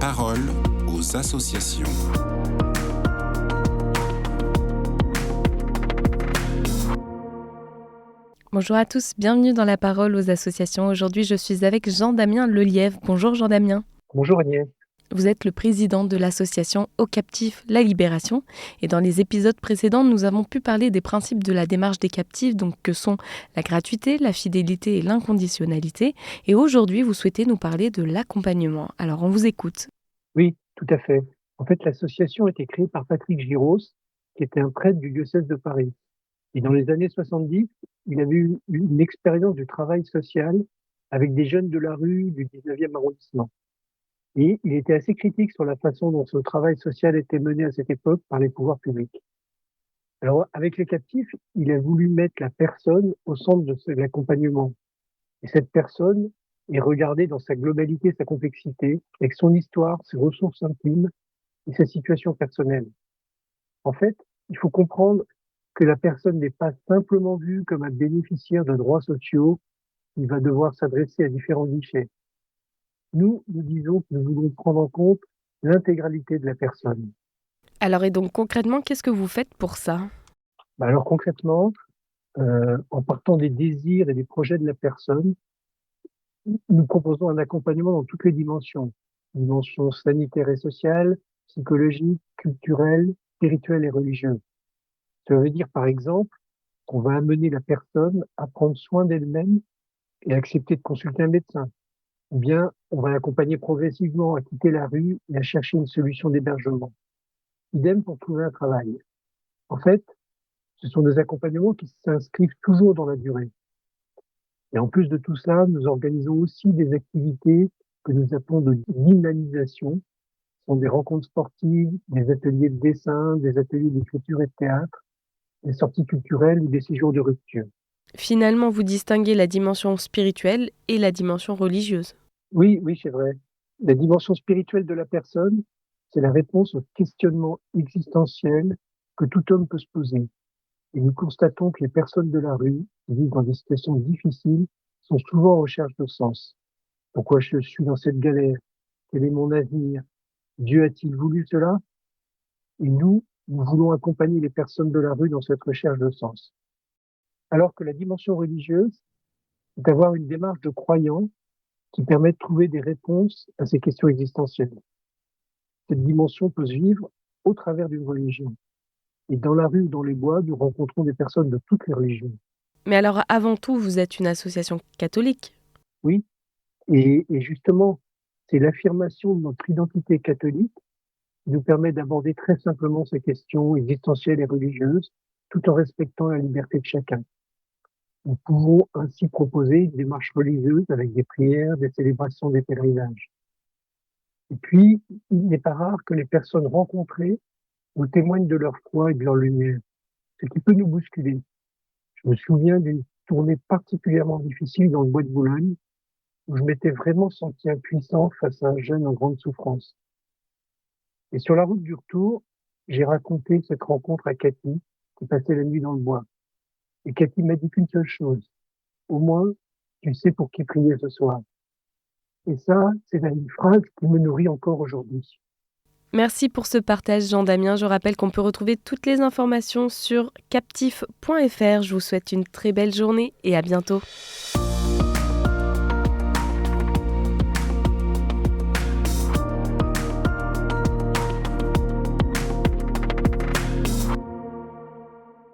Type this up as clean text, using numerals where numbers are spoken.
parole aux associations. Bonjour à tous, bienvenue dans La Parole aux associations. Aujourd'hui, je suis avec Jean-Damien Lelièvre. Bonjour Jean-Damien. Bonjour Agnès. Vous êtes le président de l'association Aux Captifs La Libération. Et dans les épisodes précédents, nous avons pu parler des principes de la démarche des captifs, donc que sont la gratuité, la fidélité et l'inconditionnalité. Et aujourd'hui, vous souhaitez nous parler de l'accompagnement. Alors, on vous écoute. Oui, tout à fait. En fait, l'association a été créée par Patrick Giros, qui était un prêtre du diocèse de Paris. Et dans les années 70, il avait eu une expérience du travail social avec des jeunes de la rue du 19e arrondissement. Et il était assez critique sur la façon dont ce travail social était mené à cette époque par les pouvoirs publics. Alors, avec les captifs, il a voulu mettre la personne au centre de l'accompagnement. Et cette personne est regardée dans sa globalité, sa complexité, avec son histoire, ses ressources intimes et sa situation personnelle. En fait, il faut comprendre que la personne n'est pas simplement vue comme un bénéficiaire de droits sociaux qui va devoir s'adresser à différents guichets. Nous disons que nous voulons prendre en compte l'intégralité de la personne. Alors, et donc concrètement, qu'est-ce que vous faites pour ça ? Alors concrètement, en partant des désirs et des projets de la personne, nous proposons un accompagnement dans toutes les dimensions. Dimensions sanitaires et sociales, psychologiques, culturelles, spirituelles et religieuses. Ça veut dire, par exemple, qu'on va amener la personne à prendre soin d'elle-même et à accepter de consulter un médecin. Ou bien, on va l'accompagner progressivement à quitter la rue et à chercher une solution d'hébergement. Idem pour trouver un travail. En fait, ce sont des accompagnements qui s'inscrivent toujours dans la durée. Et en plus de tout cela, nous organisons aussi des activités que nous appelons de dynamisation. Ce sont des rencontres sportives, des ateliers de dessin, des ateliers d'écriture et de théâtre, des sorties culturelles ou des séjours de rupture. Finalement, vous distinguez la dimension spirituelle et la dimension religieuse. Oui, c'est vrai. La dimension spirituelle de la personne, c'est la réponse au questionnement existentiel que tout homme peut se poser. Et nous constatons que les personnes de la rue, qui vivent dans des situations difficiles, sont souvent en recherche de sens. Pourquoi je suis dans cette galère? Quel est mon avenir? Dieu a-t-il voulu cela? Et nous voulons accompagner les personnes de la rue dans cette recherche de sens. Alors que la dimension religieuse, c'est d'avoir une démarche de croyant qui permet de trouver des réponses à ces questions existentielles. Cette dimension peut se vivre au travers d'une religion. Et dans la rue ou dans les bois, nous rencontrons des personnes de toutes les religions. Mais alors, avant tout, vous êtes une association catholique. Oui, et justement, c'est l'affirmation de notre identité catholique qui nous permet d'aborder très simplement ces questions existentielles et religieuses, tout en respectant la liberté de chacun. Nous pouvons ainsi proposer une démarche religieuse avec des prières, des célébrations, des pèlerinages. Et puis, il n'est pas rare que les personnes rencontrées nous témoignent de leur foi et de leur lumière, ce qui peut nous bousculer. Je me souviens d'une tournée particulièrement difficile dans le bois de Boulogne, où je m'étais vraiment senti impuissant face à un jeune en grande souffrance. Et sur la route du retour, j'ai raconté cette rencontre à Cathy, qui passait la nuit dans le bois. Et Cathy m'a dit qu'une seule chose. Au moins, tu sais pour qui prier ce soir. Et ça, c'est une phrase qui me nourrit encore aujourd'hui. Merci pour ce partage, Jean-Damien. Je rappelle qu'on peut retrouver toutes les informations sur captif.fr. Je vous souhaite une très belle journée et à bientôt.